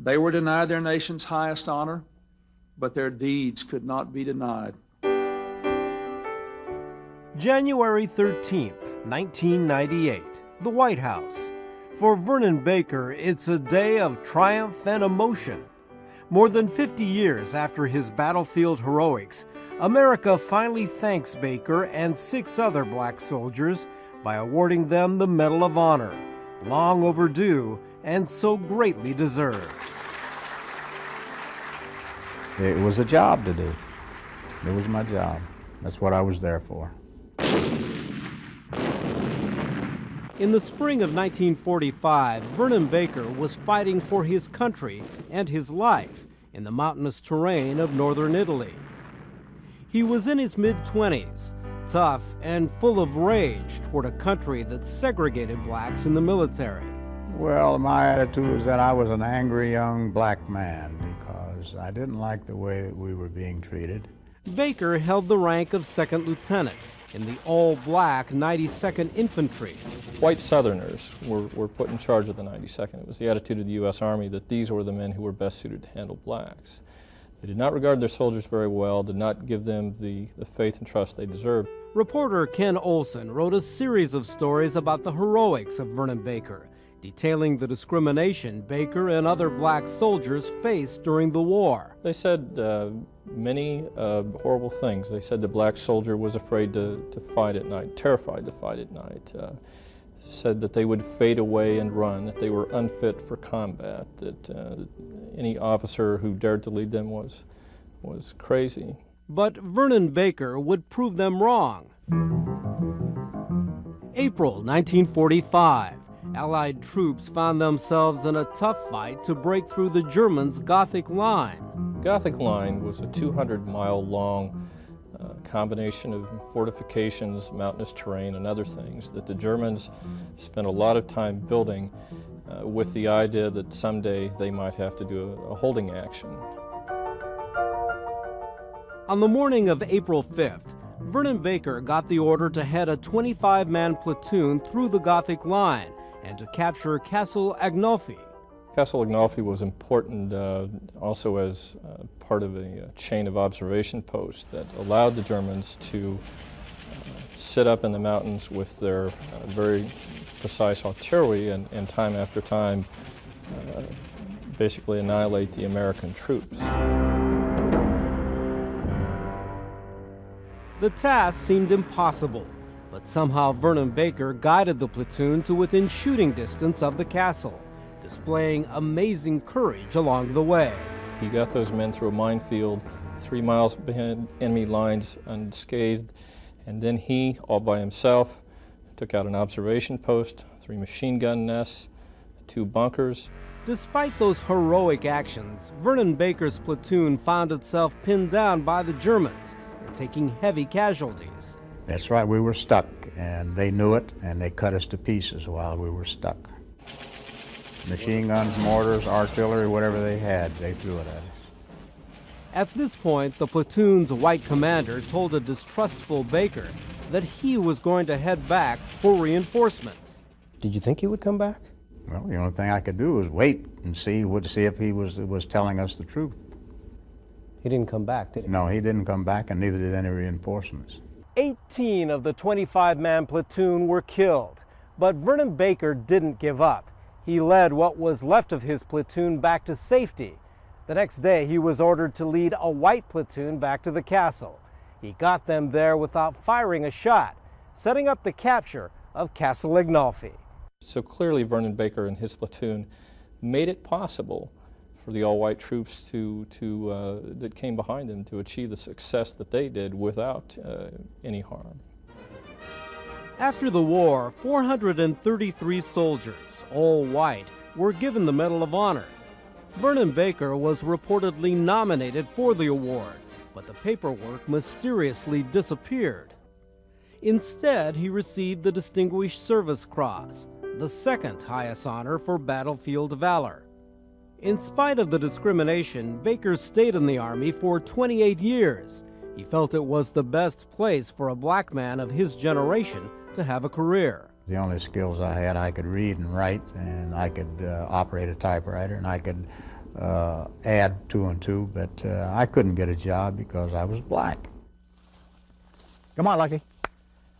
They were denied their nation's highest honor, but their deeds could not be denied. January 13th, 1998, the White House. For Vernon Baker, it's a day of triumph and emotion. More than 50 years after his battlefield heroics, America finally thanks Baker and 6 other black soldiers by awarding them the Medal of Honor, long overdue and so greatly deserved. It was a job to do. It was my job. That's what I was there for. In the spring of 1945, Vernon Baker was fighting for his country and his life in the mountainous terrain of northern Italy. He was in his mid-20s, tough and full of rage toward a country that segregated blacks in the military. Well, my attitude was that I was an angry young black man because I didn't like the way that we were being treated. Baker held the rank of second lieutenant in the all-black 92nd Infantry. White Southerners were put in charge of the 92nd. It was the attitude of the U.S. Army that these were the men who were best suited to handle blacks. They did not regard their soldiers very well, did not give them the faith and trust they deserved. Reporter Ken Olson wrote a series of stories about the heroics of Vernon Baker, detailing the discrimination Baker and other black soldiers faced during the war. They said many horrible things. They said the black soldier was afraid to fight at night, terrified to fight at night. Said that they would fade away and run, that they were unfit for combat, that any officer who dared to lead them was crazy. But Vernon Baker would prove them wrong. April 1945. Allied troops found themselves in a tough fight to break through the Germans' Gothic Line. Gothic Line was a 200-mile-long combination of fortifications, mountainous terrain, and other things that the Germans spent a lot of time building with the idea that someday they might have to do a holding action. On the morning of April 5th, Vernon Baker got the order to head a 25-man platoon through the Gothic Line and to capture Castle Agnolfi. Castle Agnolfi was important also as part of a chain of observation posts that allowed the Germans to sit up in the mountains with their very precise artillery and time after time basically annihilate the American troops. The task seemed impossible, but somehow Vernon Baker guided the platoon to within shooting distance of the castle, displaying amazing courage along the way. He got those men through a minefield 3 miles behind enemy lines unscathed, and then he, all by himself, took out an observation post, 3 machine gun nests, 2 bunkers. Despite those heroic actions, Vernon Baker's platoon found itself pinned down by the Germans and taking heavy casualties. That's right, we were stuck, and they knew it, and they cut us to pieces while we were stuck. Machine guns, mortars, artillery, whatever they had, they threw it at us. At this point, the platoon's white commander told a distrustful Baker that he was going to head back for reinforcements. Did you think he would come back? Well, the only thing I could do was wait and see if he was telling us the truth. He didn't come back, did he? No, he didn't come back, and neither did any reinforcements. 18 of the 25-man platoon were killed, but Vernon Baker didn't give up. He led what was left of his platoon back to safety. The next day, he was ordered to lead a white platoon back to the castle. He got them there without firing a shot, setting up the capture of Castle Agnolfi. So clearly Vernon Baker and his platoon made it possible for the all-white troops that came behind them to achieve the success that they did without any harm. After the war, 433 soldiers, all white, were given the Medal of Honor. Vernon Baker was reportedly nominated for the award, but the paperwork mysteriously disappeared. Instead, he received the Distinguished Service Cross, the second highest honor for battlefield valor. In spite of the discrimination, Baker stayed in the Army for 28 years. He felt it was the best place for a black man of his generation to have a career. The only skills I had, I could read and write, and I could operate a typewriter, and I could add two and two, but I couldn't get a job because I was black. Come on, Lucky.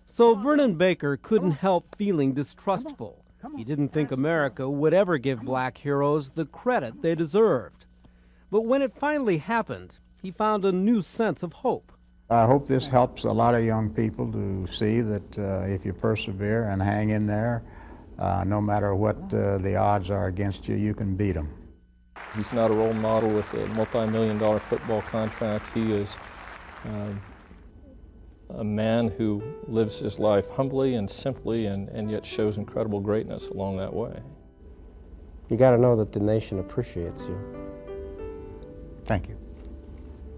So Vernon Baker couldn't help feeling distrustful. He didn't think America would ever give black heroes the credit they deserved. But when it finally happened, he found a new sense of hope. I hope this helps a lot of young people to see that if you persevere and hang in there, no matter what the odds are against you, you can beat them. He's not a role model with a multi-million-dollar football contract. He is a man who lives his life humbly and simply and yet shows incredible greatness along that way. You got to know that the nation appreciates you. Thank you.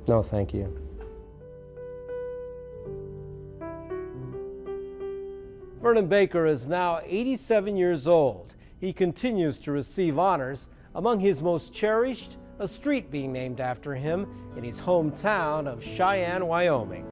No, thank you. Vernon Baker is now 87 years old. He continues to receive honors. Among his most cherished, a street being named after him in his hometown of Cheyenne, Wyoming.